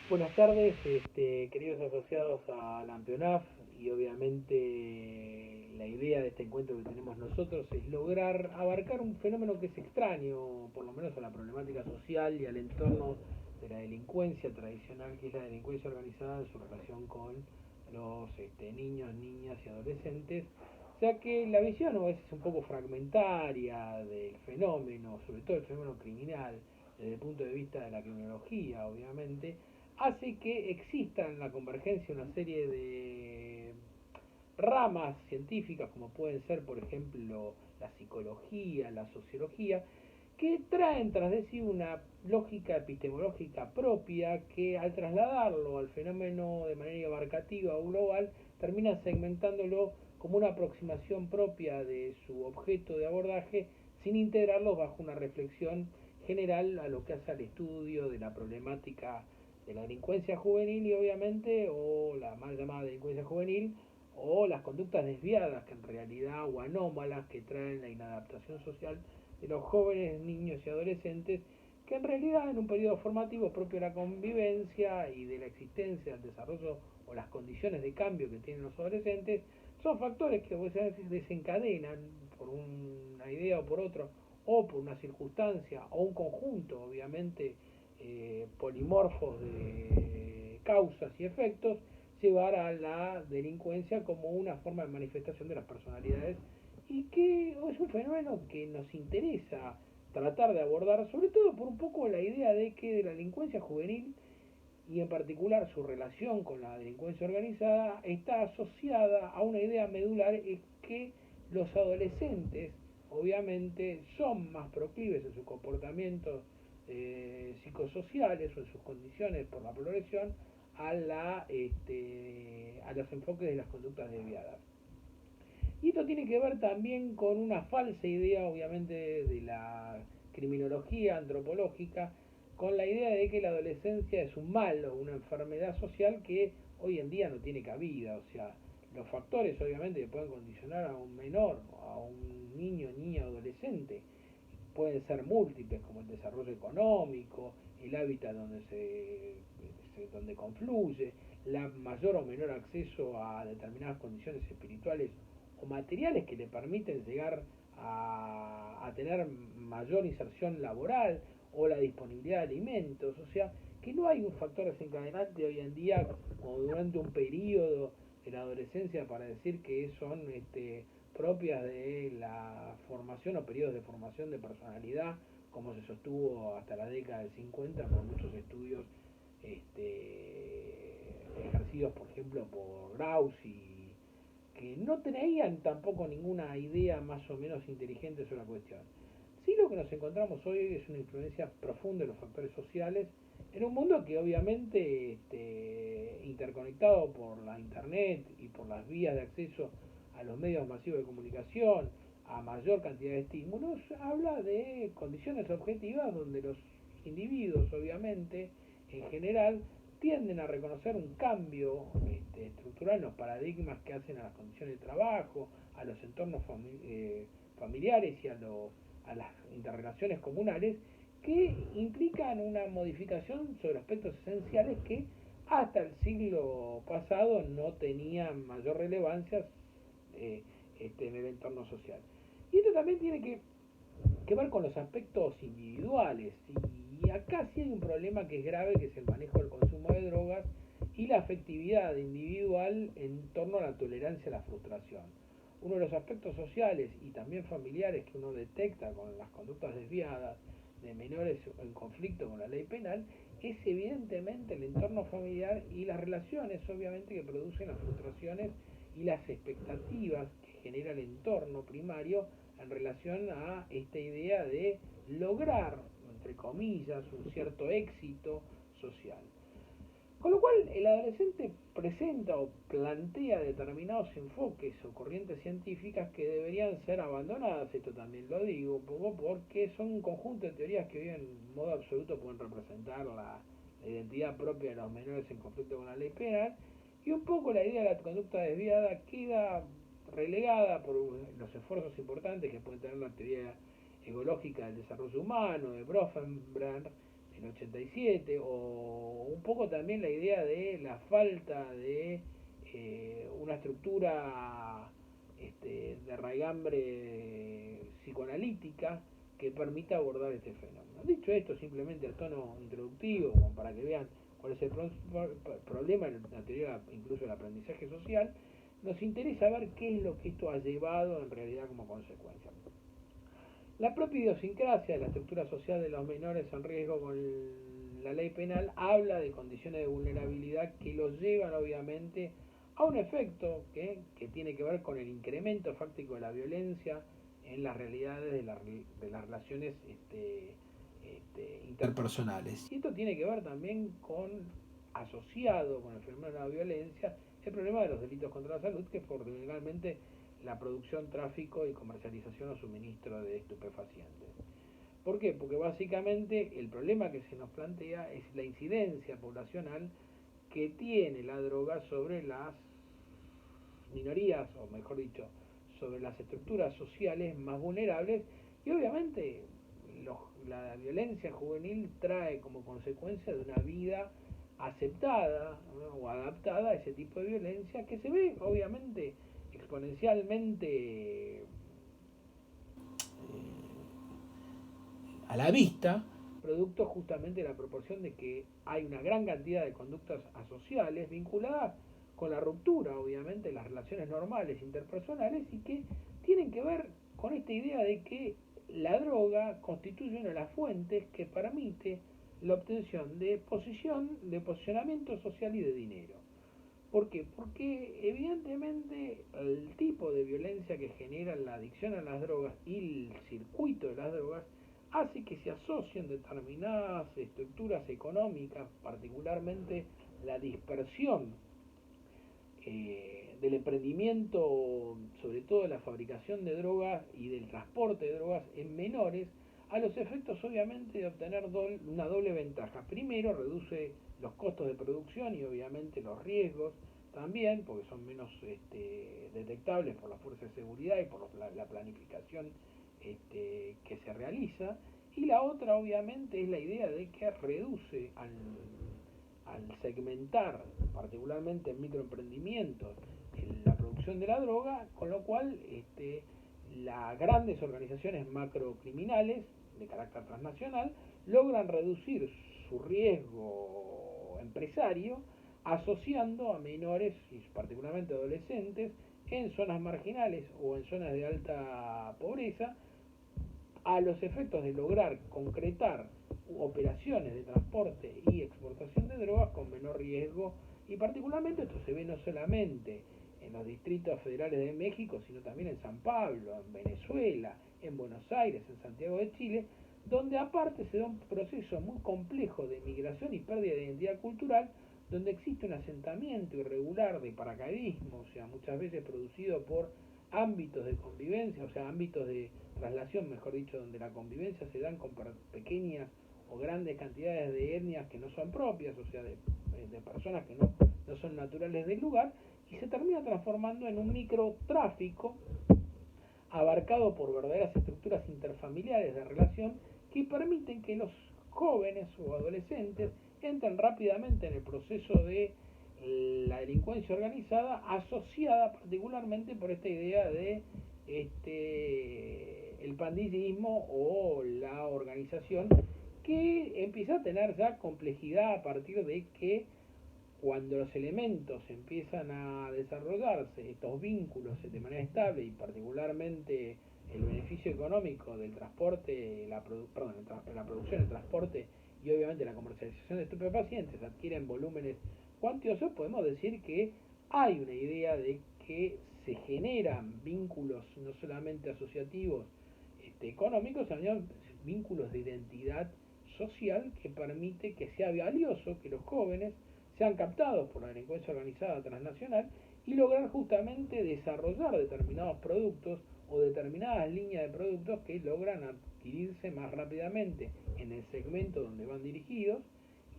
Buenas tardes, queridos asociados a la AMPEONAF, y obviamente la idea de este encuentro que tenemos nosotros es lograr abarcar un fenómeno que es extraño, por lo menos a la problemática social y al entorno de la delincuencia tradicional, que es la delincuencia organizada en su relación con los niños, niñas y adolescentes, ya que la visión a veces es un poco fragmentaria del fenómeno, sobre todo el fenómeno criminal, desde el punto de vista de la criminología, obviamente, hace que exista en la convergencia una serie de ramas científicas, como pueden ser, por ejemplo, la psicología, la sociología, que traen tras de sí una lógica epistemológica propia que al trasladarlo al fenómeno de manera abarcativa o global, termina segmentándolo como una aproximación propia de su objeto de abordaje sin integrarlos bajo una reflexión general a lo que hace al estudio de la problemática de la delincuencia juvenil y obviamente o la mal llamada delincuencia juvenil o las conductas desviadas que en realidad o anómalas que traen la inadaptación social de los jóvenes, niños y adolescentes que en realidad en un periodo formativo propio de la convivencia y de la existencia, el desarrollo o las condiciones de cambio que tienen los adolescentes son factores que a veces desencadenan por una idea o por otra o por una circunstancia o un conjunto obviamente polimorfos de causas y efectos, llevar a la delincuencia como una forma de manifestación de las personalidades y que es un fenómeno que nos interesa tratar de abordar, sobre todo por un poco la idea de que la delincuencia juvenil y en particular su relación con la delincuencia organizada está asociada a una idea medular, es que los adolescentes obviamente son más proclives en sus comportamientos psicosociales o en sus condiciones por la progresión a los enfoques de las conductas desviadas. Y esto tiene que ver también con una falsa idea, obviamente, de la criminología antropológica, con la idea de que la adolescencia es un mal o una enfermedad social que hoy en día no tiene cabida. O sea, los factores, obviamente, que pueden condicionar a un menor, a un niño, niña, adolescente, pueden ser múltiples, como el desarrollo económico, el hábitat donde confluye, la mayor o menor acceso a determinadas condiciones espirituales o materiales que le permiten llegar a tener mayor inserción laboral o la disponibilidad de alimentos. O sea, que no hay un factor desencadenante hoy en día o durante un periodo de la adolescencia para decir que son propias de la formación o periodos de formación de personalidad, como se sostuvo hasta la década del 50 por muchos estudios ejercidos, por ejemplo, por Gauss, que no tenían tampoco ninguna idea más o menos inteligente sobre la cuestión. Sí, lo que nos encontramos hoy es una influencia profunda de los factores sociales en un mundo que obviamente interconectado por la internet y por las vías de acceso a los medios masivos de comunicación, a mayor cantidad de estímulos, habla de condiciones objetivas donde los individuos obviamente en general tienden a reconocer un cambio estructural en los paradigmas que hacen a las condiciones de trabajo, a los entornos familiares y a las interrelaciones comunales, que implican una modificación sobre aspectos esenciales que hasta el siglo pasado no tenían mayor relevancia en el entorno social. Y esto también tiene que ver con los aspectos individuales. Y acá sí hay un problema que es grave, que es el manejo del consumo de drogas y la afectividad individual en torno a la tolerancia a la frustración. Uno de los aspectos sociales y también familiares que uno detecta con las conductas desviadas de menores en conflicto con la ley penal es evidentemente el entorno familiar y las relaciones obviamente que producen las frustraciones y las expectativas que genera el entorno primario en relación a esta idea de lograr, entre comillas, un cierto éxito social. Con lo cual, el adolescente presenta o plantea determinados enfoques o corrientes científicas que deberían ser abandonadas, esto también lo digo, un poco porque son un conjunto de teorías que hoy en modo absoluto pueden representar la identidad propia de los menores en conflicto con la ley penal, y un poco la idea de la conducta desviada queda relegada por los esfuerzos importantes que puede tener la teoría ecológica del desarrollo humano de Bronfenbrenner en el 87, o un poco poco también la idea de la falta de una estructura de raigambre psicoanalítica que permita abordar este fenómeno. Dicho esto, simplemente a tono introductivo, como para que vean cuál es el problema en la teoría incluso del aprendizaje social, nos interesa ver qué es lo que esto ha llevado en realidad como consecuencia. La propia idiosincrasia de la estructura social de los menores en riesgo con la ley penal habla de condiciones de vulnerabilidad que los llevan obviamente a un efecto que tiene que ver con el incremento fáctico de la violencia en las realidades de las relaciones interpersonales. Y esto tiene que ver también con, asociado con el fenómeno de la violencia, el problema de los delitos contra la salud, que es fundamentalmente la producción, tráfico y comercialización o suministro de estupefacientes. ¿Por qué? Porque básicamente el problema que se nos plantea es la incidencia poblacional que tiene la droga sobre las minorías, o mejor dicho, sobre las estructuras sociales más vulnerables, y obviamente la violencia juvenil trae como consecuencia de una vida aceptada, ¿no?, o adaptada a ese tipo de violencia que se ve obviamente exponencialmente a la vista, producto justamente de la proporción de que hay una gran cantidad de conductas asociales vinculadas con la ruptura, obviamente, de las relaciones normales interpersonales y que tienen que ver con esta idea de que la droga constituye una de las fuentes que permite la obtención de posicionamiento social y de dinero. ¿Por qué? Porque evidentemente el tipo de violencia que genera la adicción a las drogas y el circuito de las drogas hace que se asocien determinadas estructuras económicas, particularmente la dispersión del emprendimiento, sobre todo de la fabricación de drogas y del transporte de drogas en menores, a los efectos obviamente de obtener una doble ventaja. Primero, reduce los costos de producción y obviamente los riesgos también, porque son menos detectables por las fuerzas de seguridad y por la planificación que se realiza. Y la otra obviamente es la idea de que reduce al segmentar, particularmente en microemprendimientos, en la producción de la droga, con lo cual las grandes organizaciones macrocriminales de carácter transnacional logran reducir su riesgo empresario asociando a menores y particularmente adolescentes en zonas marginales o en zonas de alta pobreza a los efectos de lograr concretar operaciones de transporte y exportación de drogas con menor riesgo, y particularmente esto se ve no solamente en los distritos federales de México, sino también en San Pablo, en Venezuela, en Buenos Aires, en Santiago de Chile, donde aparte se da un proceso muy complejo de migración y pérdida de identidad cultural, donde existe un asentamiento irregular de paracaidismo, o sea, muchas veces producido por ámbitos de convivencia, o sea, ámbitos de traslación, mejor dicho, donde la convivencia se dan con pequeñas o grandes cantidades de etnias que no son propias, o sea, de personas que no son naturales del lugar, y se termina transformando en un microtráfico abarcado por verdaderas estructuras interfamiliares de relación que permiten que los jóvenes o adolescentes entren rápidamente en el proceso de la delincuencia organizada, asociada particularmente por esta idea de el pandillismo o la organización, que empieza a tener ya complejidad a partir de que cuando los elementos empiezan a desarrollarse, estos vínculos de manera estable y particularmente el beneficio económico del transporte, la producción, el transporte y obviamente la comercialización de estupefacientes adquieren volúmenes cuantiosos, podemos decir que hay una idea de que se generan vínculos no solamente asociativos económicos, sino vínculos de identidad social que permite que sea valioso que los jóvenes sean captados por la delincuencia organizada transnacional y lograr justamente desarrollar determinados productos o determinadas líneas de productos que logran adquirirse más rápidamente en el segmento donde van dirigidos.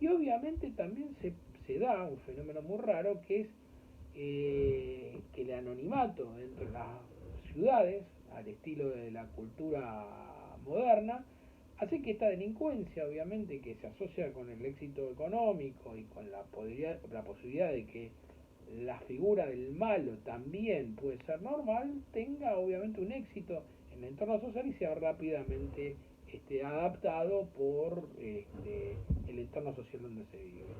Y obviamente también se da un fenómeno muy raro que es que el anonimato dentro de las ciudades, al estilo de la cultura moderna, Hace que esta delincuencia, obviamente, que se asocia con el éxito económico y con la posibilidad de que la figura del malo también puede ser normal, tenga obviamente un éxito en el entorno social y sea rápidamente adaptado por el entorno social donde se vive.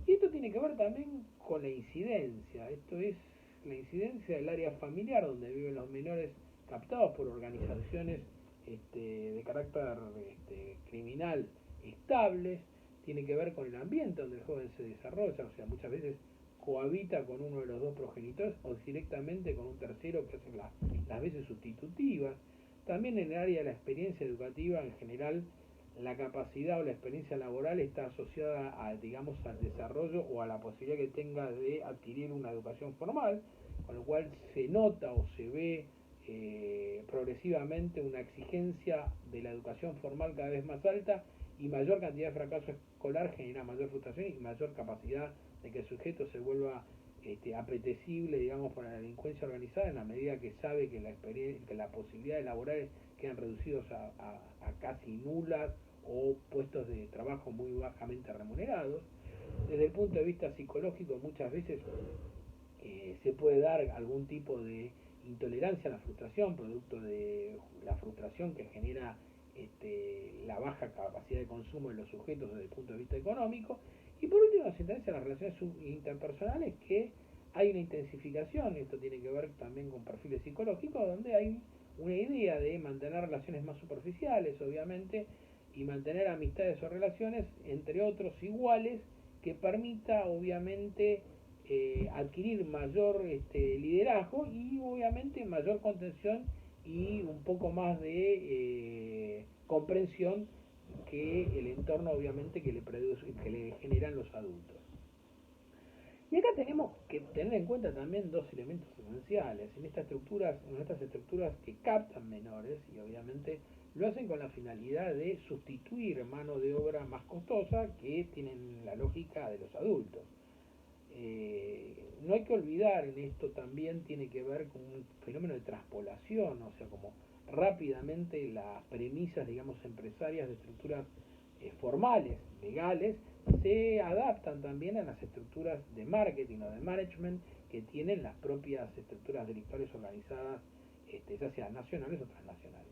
Y esto tiene que ver también con la incidencia, esto es la incidencia del área familiar donde viven los menores captados por organizaciones de carácter criminal estables, tiene que ver con el ambiente donde el joven se desarrolla, o sea, muchas veces cohabita con uno de los dos progenitores o directamente con un tercero que hace las veces sustitutivas. También en el área de la experiencia educativa en general, la capacidad o la experiencia laboral está asociada a, digamos, al desarrollo o a la posibilidad que tenga de adquirir una educación formal, con lo cual se nota o se ve progresivamente una exigencia de la educación formal cada vez más alta, y mayor cantidad de fracaso escolar genera mayor frustración y mayor capacidad de que el sujeto se vuelva apetecible, digamos, para la delincuencia organizada, en la medida que sabe que las posibilidades laborales quedan reducidos a casi nulas o puestos de trabajo muy bajamente remunerados. Desde el punto de vista psicológico, muchas veces se puede dar algún tipo de intolerancia a la frustración, producto de la frustración que genera la baja capacidad de consumo de los sujetos desde el punto de vista económico. Y por último, la sentencia de las relaciones interpersonales, que hay una intensificación, esto tiene que ver también con perfiles psicológicos, donde hay una idea de mantener relaciones más superficiales, obviamente, y mantener amistades o relaciones entre otros iguales, que permita, obviamente, adquirir mayor liderazgo y obviamente mayor contención y un poco más de comprensión que el entorno obviamente que le generan los adultos. Y acá tenemos que tener en cuenta también dos elementos esenciales en estas estructuras que captan menores, y obviamente lo hacen con la finalidad de sustituir mano de obra más costosa que tienen la lógica de los adultos. No hay que olvidar, en esto también tiene que ver con un fenómeno de traspolación, o sea, como rápidamente las premisas, digamos, empresarias de estructuras formales, legales, se adaptan también a las estructuras de marketing o de management que tienen las propias estructuras delictuales organizadas, ya sean nacionales o transnacionales.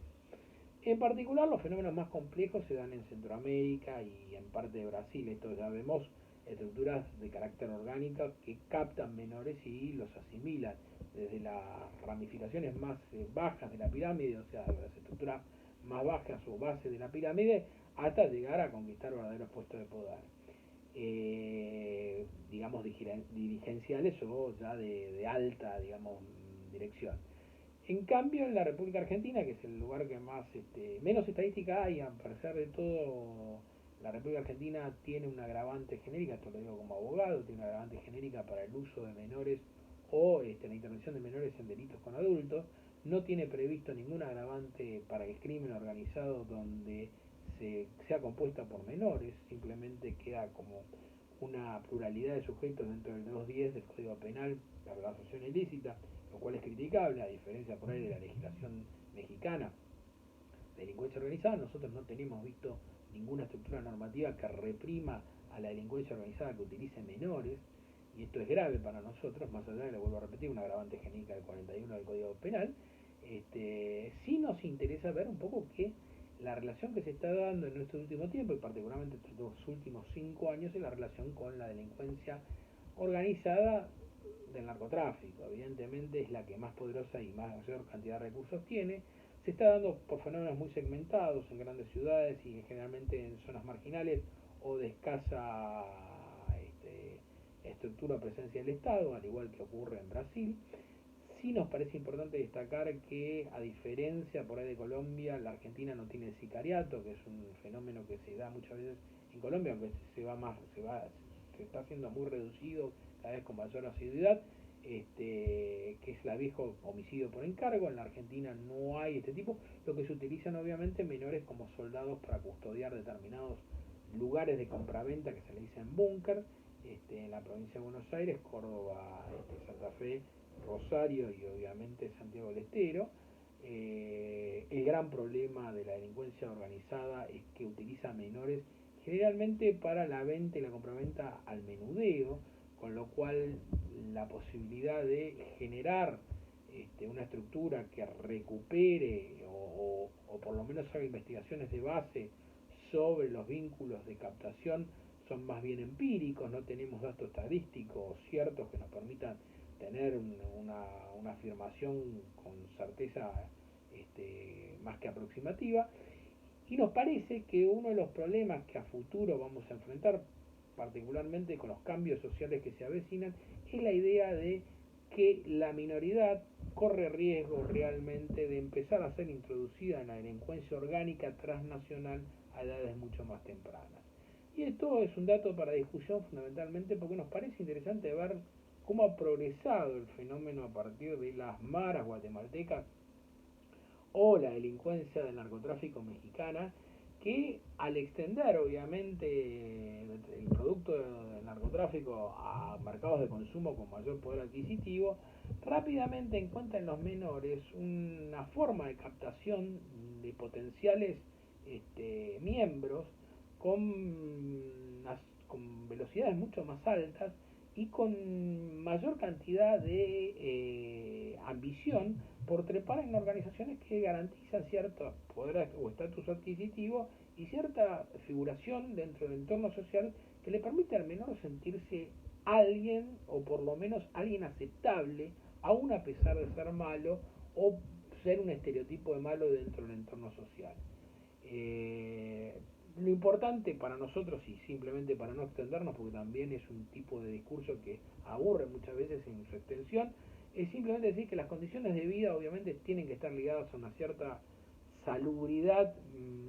En particular, los fenómenos más complejos se dan en Centroamérica y en parte de Brasil. Esto ya vemos estructuras de carácter orgánico que captan menores y los asimilan desde las ramificaciones más bajas de la pirámide, o sea, las estructuras más bajas o base de la pirámide, hasta llegar a conquistar verdaderos puestos de poder, digamos, dirigenciales o ya de alta, digamos, dirección. En cambio, en la República Argentina, que es el lugar que más menos estadística hay, a pesar de todo, la República Argentina tiene una agravante genérica, esto lo digo como abogado, tiene una agravante genérica para el uso de menores o la intervención de menores en delitos con adultos. No tiene previsto ningún agravante para el crimen organizado donde sea compuesta por menores, simplemente queda como una pluralidad de sujetos dentro del 210 del Código Penal, la asociación ilícita, lo cual es criticable, a diferencia por ahí de la legislación mexicana de delincuencia organizada. Nosotros no tenemos visto ninguna estructura normativa que reprima a la delincuencia organizada que utilice menores, y esto es grave para nosotros, más allá de, lo vuelvo a repetir, una agravante genérica del 41 del Código Penal. Sí nos interesa ver un poco que la relación que se está dando en nuestro último tiempo, y particularmente estos últimos 5 años, es la relación con la delincuencia organizada del narcotráfico. Evidentemente es la que más poderosa y mayor cantidad de recursos tiene. Se está dando por fenómenos muy segmentados en grandes ciudades y generalmente en zonas marginales o de escasa estructura o presencia del Estado, al igual que ocurre en Brasil. Sí nos parece importante destacar que, a diferencia por ahí de Colombia, la Argentina no tiene el sicariato, que es un fenómeno que se da muchas veces en Colombia, aunque se está haciendo muy reducido, cada vez con mayor asiduidad, que es la viejo homicidio por encargo. En la Argentina no hay este tipo, lo que se utilizan obviamente menores como soldados para custodiar determinados lugares de compraventa que se le dicen búnker, en la provincia de Buenos Aires, Córdoba, Santa Fe, Rosario y obviamente Santiago del Estero. el gran problema de la delincuencia organizada es que utiliza menores generalmente para la venta y la compraventa al menudeo, con lo cual la posibilidad de generar una estructura que recupere o por lo menos haga investigaciones de base sobre los vínculos de captación son más bien empíricos, no tenemos datos estadísticos ciertos que nos permitan tener una afirmación con certeza más que aproximativa, y nos parece que uno de los problemas que a futuro vamos a enfrentar, particularmente con los cambios sociales que se avecinan, es la idea de que la minoridad corre riesgo realmente de empezar a ser introducida en la delincuencia orgánica transnacional a edades mucho más tempranas. Y esto es un dato para discusión fundamentalmente porque nos parece interesante ver cómo ha progresado el fenómeno a partir de las maras guatemaltecas o la delincuencia del narcotráfico mexicana, que al extender obviamente el producto del narcotráfico a mercados de consumo con mayor poder adquisitivo, rápidamente encuentra en los menores una forma de captación de potenciales miembros con, con velocidades mucho más altas y con mayor cantidad de ambición por trepar en organizaciones que garantizan cierto poder o estatus adquisitivo y cierta figuración dentro del entorno social que le permite al menor sentirse alguien o por lo menos alguien aceptable, aun a pesar de ser malo o ser un estereotipo de malo dentro del entorno social. Lo importante para nosotros, y simplemente para no extendernos, porque también es un tipo de discurso que aburre muchas veces en su extensión, es simplemente decir que las condiciones de vida obviamente tienen que estar ligadas a una cierta salubridad,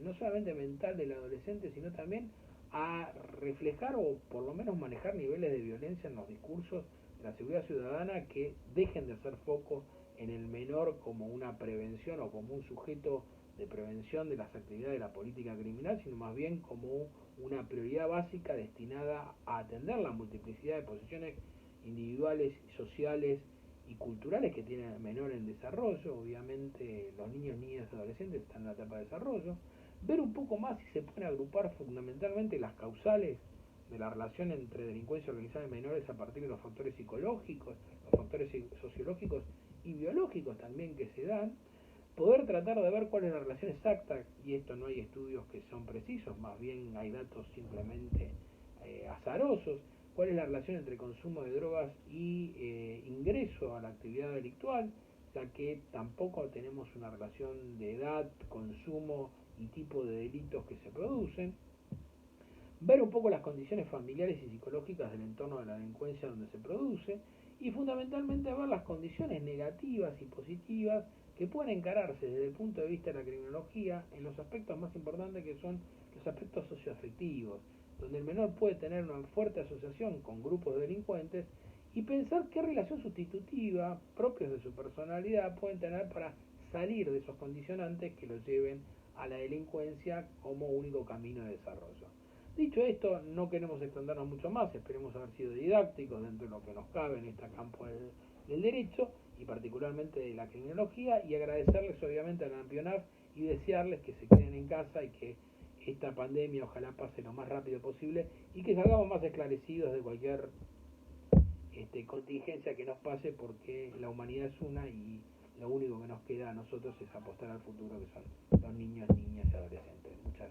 no solamente mental del adolescente, sino también a reflejar o por lo menos manejar niveles de violencia en los discursos de la seguridad ciudadana que dejen de hacer foco en el menor como una prevención o como un sujeto de prevención de las actividades de la política criminal, sino más bien como una prioridad básica destinada a atender la multiplicidad de posiciones individuales, sociales y culturales que tiene el menor en desarrollo. Obviamente los niños, niñas y adolescentes están en la etapa de desarrollo. Ver un poco más si se pueden agrupar fundamentalmente las causales de la relación entre delincuencia organizada de menores a partir de los factores psicológicos, los factores sociológicos y biológicos también que se dan, poder tratar de ver cuál es la relación exacta, y esto no hay estudios que son precisos, más bien hay datos simplemente azarosos, cuál es la relación entre consumo de drogas y ingreso a la actividad delictual, ya que tampoco tenemos una relación de edad, consumo y tipo de delitos que se producen. Ver un poco las condiciones familiares y psicológicas del entorno de la delincuencia donde se produce, y fundamentalmente ver las condiciones negativas y positivas que pueden encararse desde el punto de vista de la criminología en los aspectos más importantes, que son los aspectos socioafectivos, donde el menor puede tener una fuerte asociación con grupos de delincuentes y pensar qué relación sustitutiva propios de su personalidad pueden tener para salir de esos condicionantes que los lleven a la delincuencia como único camino de desarrollo. Dicho esto, no queremos extendernos mucho más, esperemos haber sido didácticos dentro de lo que nos cabe en este campo del derecho y particularmente de la criminología, y agradecerles obviamente a la Nampionaf y desearles que se queden en casa y que esta pandemia ojalá pase lo más rápido posible y que salgamos más esclarecidos de cualquier contingencia que nos pase, porque la humanidad es una y lo único que nos queda a nosotros es apostar al futuro, que son los niños, niñas y adolescentes. Muchas gracias.